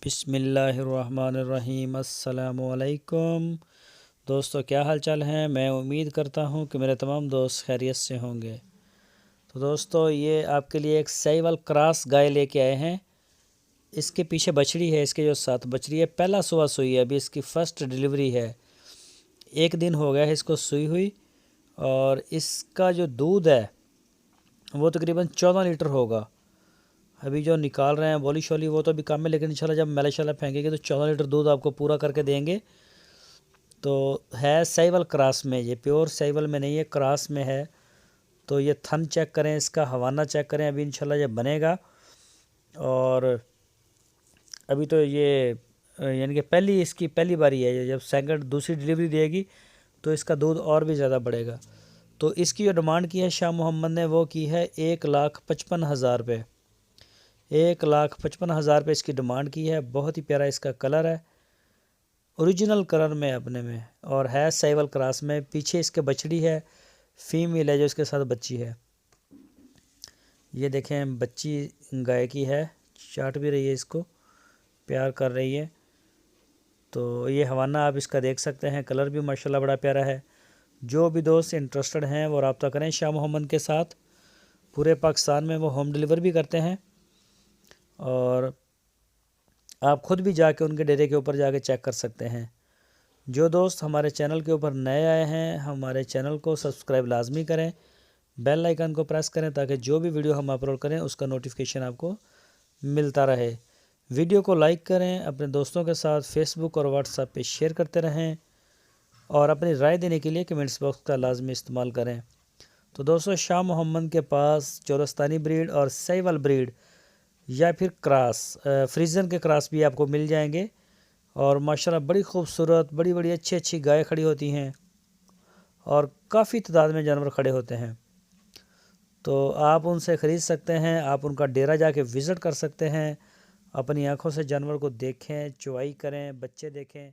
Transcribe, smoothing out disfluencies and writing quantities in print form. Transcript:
بسم اللہ الرحمن الرحیم۔ السلام علیکم دوستو، کیا حال چال ہیں؟ میں امید کرتا ہوں کہ میرے تمام دوست خیریت سے ہوں گے۔ تو دوستو، یہ آپ کے لیے ایک سائیوال کراس گائے لے کے آئے ہیں۔ اس کے پیچھے بچڑی ہے، اس کے جو ساتھ بچڑی ہے، پہلا صبح سوئی ہے، ابھی اس کی فرسٹ ڈیلیوری ہے۔ 1 دن ہو گیا ہے اس کو سوئی ہوئی، اور اس کا جو دودھ ہے وہ تقریباً 14 لیٹر ہوگا۔ ابھی جو نکال رہے ہیں بولی شولی وہ تو ابھی کم ہے، لیکن انشاءاللہ جب میلے شالہ پھینکیں گے تو 14 لیٹر دودھ آپ کو پورا کر کے دیں گے۔ تو ہے سائیوال کراس میں، یہ پیور سائیوال میں نہیں ہے، کراس میں ہے۔ تو یہ تھن چیک کریں، اس کا ہوانہ چیک کریں، ابھی انشاءاللہ یہ بنے گا۔ اور ابھی تو یہ یعنی کہ اس کی پہلی باری ہے، جب سیکنڈ دوسری ڈیلیوری دے گی تو اس کا دودھ اور بھی زیادہ بڑھے گا۔ تو اس کی جو ڈیمانڈ کی ہے شاہ محمد نے، وہ کی ہے 1,55,000 روپے۔ 1,55,000 روپے اس کی ڈیمانڈ کی ہے۔ بہت ہی پیارا اس کا کلر ہے، اوریجنل کلر میں اپنے میں، اور ہے سائیوال کراس میں۔ پیچھے اس کے بچڑی ہے، فیمیل ہے جو اس کے ساتھ بچی ہے۔ یہ دیکھیں بچی گائے کی ہے، چاٹ بھی رہی ہے، اس کو پیار کر رہی ہے۔ تو یہ ہوانہ آپ اس کا دیکھ سکتے ہیں، کلر بھی ماشاءاللہ بڑا پیارا ہے۔ جو بھی دوست انٹرسٹڈ ہیں وہ رابطہ کریں شاہ محمد کے ساتھ۔ پورے پاکستان میں وہ ہوم ڈیلیور بھی کرتے ہیں، اور آپ خود بھی جا کے ان کے ڈیرے کے اوپر جا کے چیک کر سکتے ہیں۔ جو دوست ہمارے چینل کے اوپر نئے آئے ہیں، ہمارے چینل کو سبسکرائب لازمی کریں، بیل آئیکن کو پریس کریں، تاکہ جو بھی ویڈیو ہم اپلوڈ کریں اس کا نوٹیفیکیشن آپ کو ملتا رہے۔ ویڈیو کو لائک کریں، اپنے دوستوں کے ساتھ فیس بک اور واٹس ایپ پہ شیئر کرتے رہیں، اور اپنی رائے دینے کے لیے کمنٹس باکس کا لازمی استعمال کریں۔ تو دوستو، شاہ محمد کے پاس چولستانی بریڈ اور سائیوال بریڈ یا پھر کراس، فریزن کے کراس بھی آپ کو مل جائیں گے، اور ماشاءاللہ بڑی خوبصورت بڑی بڑی اچھی گائے کھڑی ہوتی ہیں، اور کافی تعداد میں جانور کھڑے ہوتے ہیں۔ تو آپ ان سے خرید سکتے ہیں، آپ ان کا ڈیرہ جا کے وزٹ کر سکتے ہیں، اپنی آنکھوں سے جانور کو دیکھیں، چوائی کریں، بچے دیکھیں۔